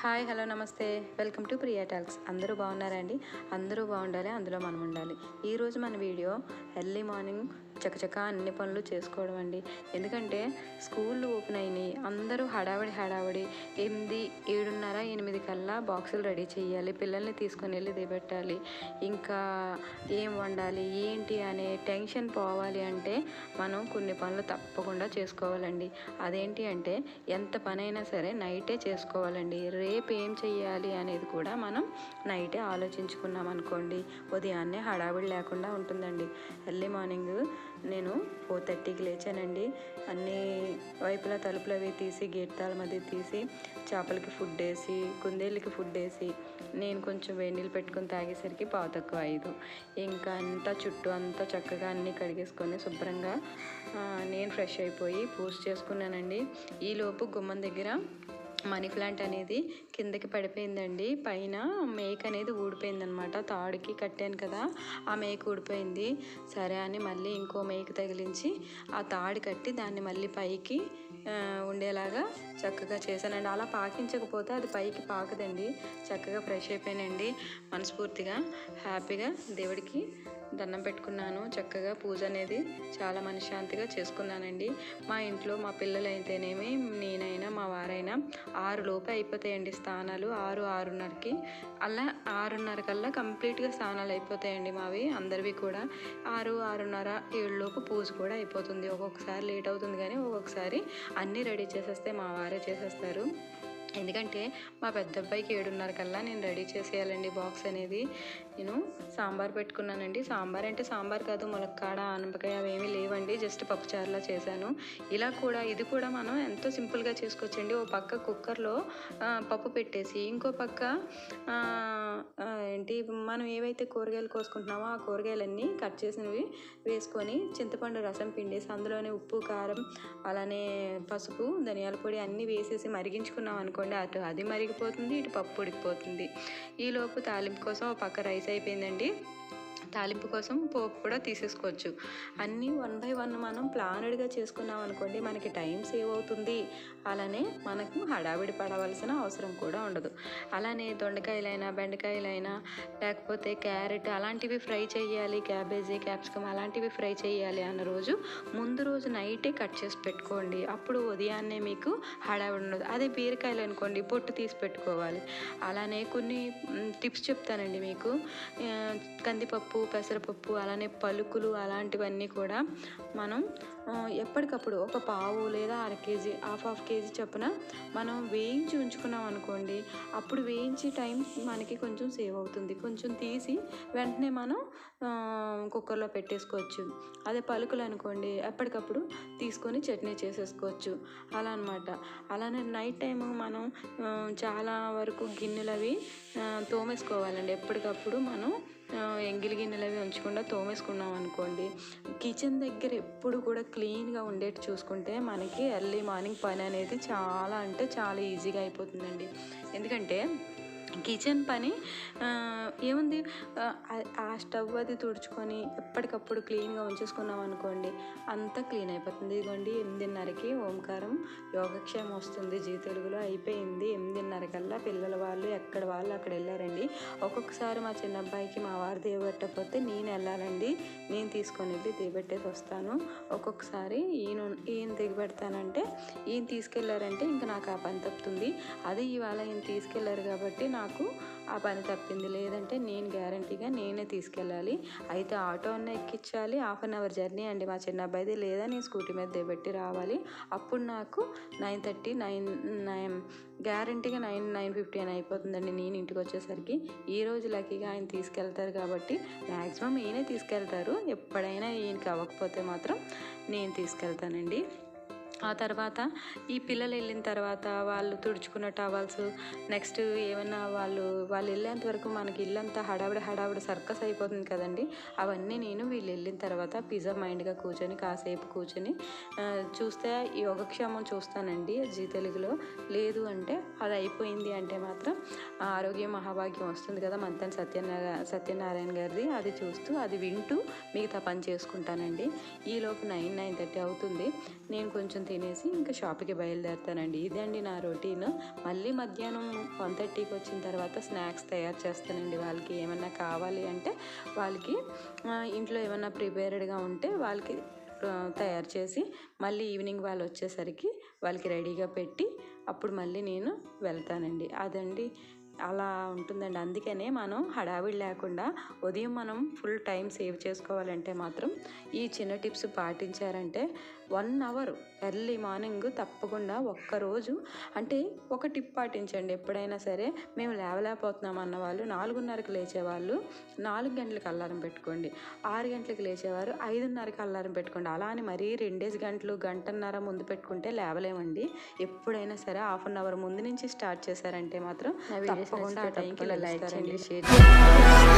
Hi hello నమస్తే welcome to Priya talks. అందరూ బాగున్నారండి? అందరూ బాగుండాలి, అందులో మనం ఉండాలి. ఈరోజు మన వీడియో ఎర్లీ మార్నింగ్ చకచకా అన్ని పనులు చేసుకోవడం అండి. ఎందుకంటే స్కూళ్ళు ఓపెన్ అయినాయి, అందరూ హడావిడి 7:30 కల్లా బాక్సులు రెడీ చేయాలి, పిల్లల్ని తీసుకొని వెళ్ళి దిగబెట్టాలి. ఇంకా ఏం వండాలి ఏంటి అనే టెన్షన్ పోవాలి అంటే మనం కొన్ని పనులు తప్పకుండా చేసుకోవాలండి. అదేంటి అంటే ఎంత పనైనా సరే నైటే చేసుకోవాలండి. రేపు ఏం చెయ్యాలి అనేది కూడా మనం నైటే ఆలోచించుకున్నాం అనుకోండి, ఉదయాన్నే హడావిడి లేకుండా ఉంటుందండి. ఎర్లీ మార్నింగ్ నేను 4:30కి లేచానండి. అన్ని వైపులా తలుపులు అవి తీసి గేట్ తాళం అది తీసి చేపలకి ఫుడ్ వేసి కుందేళ్ళకి ఫుడ్ వేసి నేను కొంచెం వేడి నీళ్ళు పెట్టుకొని తాగేసరికి 5:45. ఇంకా అంతా చుట్టూ అంతా చక్కగా అన్నీ కడిగేసుకొని శుభ్రంగా నేను ఫ్రెష్ అయిపోయి పూజ చేసుకున్నానండి. ఈలోపు గుమ్మం దగ్గర మనీ ప్లాంట్ అనేది కిందకి పడిపోయిందండి. పైన మేక అనేది ఊడిపోయిందనమాట. తాడుకి కట్టాను కదా, ఆ మేక ఊడిపోయింది. సరే అని మళ్ళీ ఇంకో మేక తగిలించి ఆ తాడు కట్టి దాన్ని మళ్ళీ పైకి ఉండేలాగా చక్కగా చేశానండి. అలా పాకించకపోతే అది పైకి పాకదండి. చక్కగా ఫ్రెష్ అయిపోయానండి. మనస్ఫూర్తిగా హ్యాపీగా దేవుడికి దండం పెట్టుకున్నాను. చక్కగా పూజ అనేది చాలా మనశ్శాంతిగా చేసుకున్నానండి. మా ఇంట్లో మా పిల్లలు అయితేనేమి, నేనైనా మా వారైనా 6 లోపే అయిపోతాయండి స్నానాలు. 6:30కి అలా 6:30 కల్లా కంప్లీట్గా స్నానాలు అయిపోతాయండి మావి, అందరివి కూడా. 6:30 7 లోపు పూజ కూడా అయిపోతుంది. ఒక్కొక్కసారి లేట్ అవుతుంది, కానీ ఒక్కొక్కసారి అన్నీ రెడీ చేసేస్తే మా వారే చేసేస్తారు. ఎందుకంటే మా పెద్ద అబ్బాయికి 7:30 కల్లా నేను రెడీ చేసేయాలండి బాక్స్ అనేది. నేను సాంబార్ పెట్టుకున్నానండి. సాంబార్ అంటే సాంబార్ కాదు, ములక్కాడ ఆనపకాయ అవేమీ లేవండి, జస్ట్ పప్పుచారులా చేశాను. ఇది కూడా మనం ఎంతో సింపుల్గా చేసుకోవచ్చండి. ఓ పక్క కుక్కర్లో పప్పు పెట్టేసి ఇంకో పక్క మనం ఏవైతే కూరగాయలు కోసుకుంటున్నామో ఆ కూరగాయలన్నీ కట్ చేసినవి వేసుకొని చింతపండు రసం పిండేసి అందులోనే ఉప్పు కారం అలానే పసుపు ధనియాల పొడి అన్నీ వేసేసి మరిగించుకున్నాం అనుకోండి, అటు అది మరిగిపోతుంది, ఇటు పప్పు ఉడికిపోతుంది. ఈలోపు తాలింపు కోసం ఒక పక్క రైస్ అయిపోయిందండి. తాలింపు కోసం పోపు కూడా తీసేసుకోవచ్చు. అన్నీ 1 by 1 మనం ప్లానెడ్గా చేసుకున్నాం అనుకోండి, మనకి టైం సేవ్ అవుతుంది. అలానే మనకు హడావిడి పడవలసిన అవసరం కూడా ఉండదు. అలానే దొండకాయలైనా బెండకాయలైనా లేకపోతే క్యారెట్ అలాంటివి ఫ్రై చేయాలి, క్యాబేజీ క్యాప్సికమ్ అలాంటివి ఫ్రై చేయాలి అన్న రోజు ముందు రోజు నైటే కట్ చేసి పెట్టుకోండి. అప్పుడు ఉదయాన్నే మీకు హడావిడి ఉండదు. అదే బీరకాయలు అనుకోండి, పొట్టు తీసి పెట్టుకోవాలి. అలానే కొన్ని టిప్స్ చెప్తానండి మీకు. కందిపప్పు, పెసరపప్పు అలానే పలుకులు అలాంటివన్నీ కూడా మనం ఎప్పటికప్పుడు ఒక పావు లేదా 1/2 kg హాఫ్ కేజీ చొప్పున మనం వేయించి ఉంచుకున్నాం అనుకోండి, అప్పుడు వేయించి టైం మనకి కొంచెం సేవ్ అవుతుంది. కొంచెం తీసి వెంటనే మనం కుక్కర్లో పెట్టేసుకోవచ్చు. అదే పలుకులు అనుకోండి, ఎప్పటికప్పుడు తీసుకొని చట్నీ చేసేసుకోవచ్చు. అలా అనమాట. అలానే నైట్ టైము మనం చాలా వరకు గిన్నెలు అవి తోమేసుకోవాలండి. ఎప్పటికప్పుడు మనం ఎంగిలి గిన్నెలు అవి ఉంచకుండా తోమేసుకున్నాం అనుకోండి, కిచెన్ దగ్గర ఎప్పుడు కూడా క్లీన్గా ఉండేట్టు చూసుకుంటే మనకి ఎర్లీ మార్నింగ్ పని అనేది చాలా అంటే చాలా ఈజీగా అయిపోతుందండి. ఎందుకంటే కిచెన్ పని ఏముంది, ఆ స్టవ్ అది తుడుచుకొని ఎప్పటికప్పుడు క్లీన్గా ఉంచేసుకున్నాం అనుకోండి, అంతా క్లీన్ అయిపోతుంది. ఇదిగోండి 8:30కి ఓంకారం యోగక్షేమం వస్తుంది జీ తెలుగులో, అయిపోయింది. 8:30 కల్లా పిల్లల వాళ్ళు ఎక్కడ వాళ్ళు అక్కడ వెళ్ళారండి. ఒక్కొక్కసారి మా చిన్న అబ్బాయికి మా వారు దిగబెట్టకపోతే నేను వెళ్ళాలండి, నేను తీసుకొని వెళ్ళి దిగబెట్టేసి వస్తాను. ఒక్కొక్కసారి ఈయన దిగబెడతానంటే, ఈయన తీసుకెళ్లారంటే ఇంకా నాకు ఆ పని తప్పుతుంది. అదే ఇవాళ ఈయన తీసుకెళ్లారు కాబట్టి నాకు ఆ పని తప్పింది. లేదంటే నేను గ్యారంటీగా నేనే తీసుకెళ్ళాలి. అయితే ఆటో అన్న ఎక్కించాలి. 1/2 hour జర్నీ అండి మా చిన్న అబ్బాయిది. లేదా నేను స్కూటీ మీద దిగబెట్టి రావాలి. అప్పుడు నాకు 9:30 గ్యారంటీగా 9:50 అని అయిపోతుందండి నేను ఇంటికి వచ్చేసరికి. ఈరోజు లక్కీగా ఆయన తీసుకెళ్తారు కాబట్టి మ్యాక్సిమం ఈయనే తీసుకెళ్తారు. ఎప్పుడైనా ఈయనకి అవ్వకపోతే మాత్రం నేను తీసుకెళ్తానండి. ఆ తర్వాత ఈ పిల్లలు వెళ్ళిన తర్వాత వాళ్ళు తుడుచుకున్న టవల్స్, నెక్స్ట్ ఏమన్నా వాళ్ళు వెళ్ళేంత వరకు మనకి ఇల్లంతా హడావిడి సర్కస్ అయిపోతుంది కదండి. అవన్నీ నేను వీళ్ళు వెళ్ళిన తర్వాత పిజ్జా మైండ్గా కూర్చొని కాసేపు కూర్చొని చూస్తే యోగక్షేమం చూస్తానండి జీ తెలుగులో. లేదు అంటే అది అయిపోయింది అంటే మాత్రం ఆరోగ్య మహాభాగ్యం వస్తుంది కదా మంతెన సత్యనారాయణ గారిది, అది చూస్తూ అది వింటూ మిగతా పని చేసుకుంటానండి. ఈలోపు 9:30 అవుతుంది. నేను కొంచెం తినేసి ఇంకా షాప్కి బయలుదేరుతానండి. ఇదండి నా రొటీన్. మళ్ళీ మధ్యాహ్నం 1:30కి వచ్చిన తర్వాత స్నాక్స్ తయారు చేస్తానండి. వాళ్ళకి ఏమన్నా కావాలి అంటే వాళ్ళకి ఇంట్లో ఏమన్నా ప్రిపేర్డ్గా ఉంటే వాళ్ళకి తయారు చేసి మళ్ళీ ఈవినింగ్ వాళ్ళు వచ్చేసరికి వాళ్ళకి రెడీగా పెట్టి అప్పుడు మళ్ళీ నేను వెళ్తానండి. అదండి అలా ఉంటుందండి. అందుకనే మనం హడావిడి లేకుండా ఉదయం మనం ఫుల్ టైం సేవ్ చేసుకోవాలంటే మాత్రం ఈ చిన్న టిప్స్ పాటించారంటే 1 అవర్ ఎర్లీ మార్నింగ్ తప్పకుండా ఒక్కరోజు అంటే ఒక టిప్ పాటించండి. ఎప్పుడైనా సరే మేము లేవలేకపోతున్నాం అన్న వాళ్ళు 4:30కి లేచేవాళ్ళు 4 గంటలకు అలారం పెట్టుకోండి. 6 గంటలకు లేచేవారు 5:30కి అలారం పెట్టుకోండి. అలా అని మరీ 2 గంటలు గంటన్నర ముందు పెట్టుకుంటే లేవలేమండి. ఎప్పుడైనా సరే హాఫ్ అన్ అవర్ ముందు నుంచి స్టార్ట్ చేశారంటే మాత్రం తప్పకుండా ఆ టైంకి లైక్ చేయండి, షేర్ చేయండి.